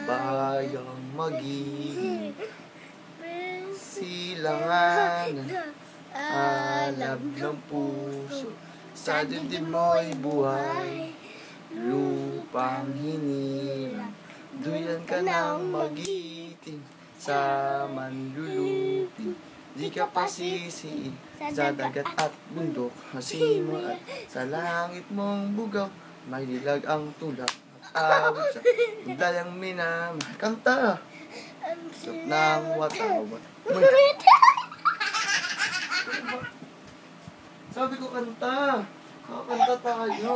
bayang magiging silangan, alab ng puso, sa dibdib mo'y buhay, lupang hinilang, duyan ka ng magiting, sa manlulupin, di ka pasisiin, sa dagat at bundok, hasimo at sa langit mong bugaw, may dilag ang tulak, awit sa dayang minamahal, kanta, sap ng watawat. Sabi ko kanta. Kakanta tayo.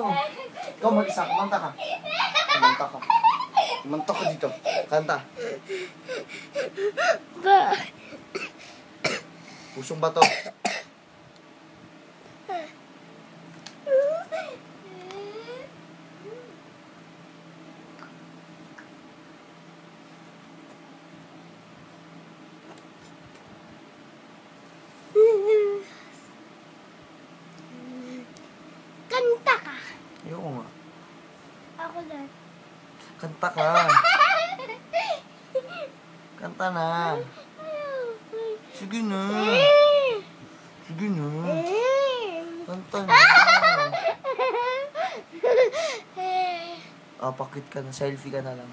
Ikaw mag-isa. Kumanta ka. Kumanta ka. Kumanta ka dito. Kanta. Pusong bato. Kanta ka. Ayoko nga. Ako lang. Kanta ka. Kanta na. Sige na. Sige na. Kanta na. Pakit ka na. Selfie ka na lang.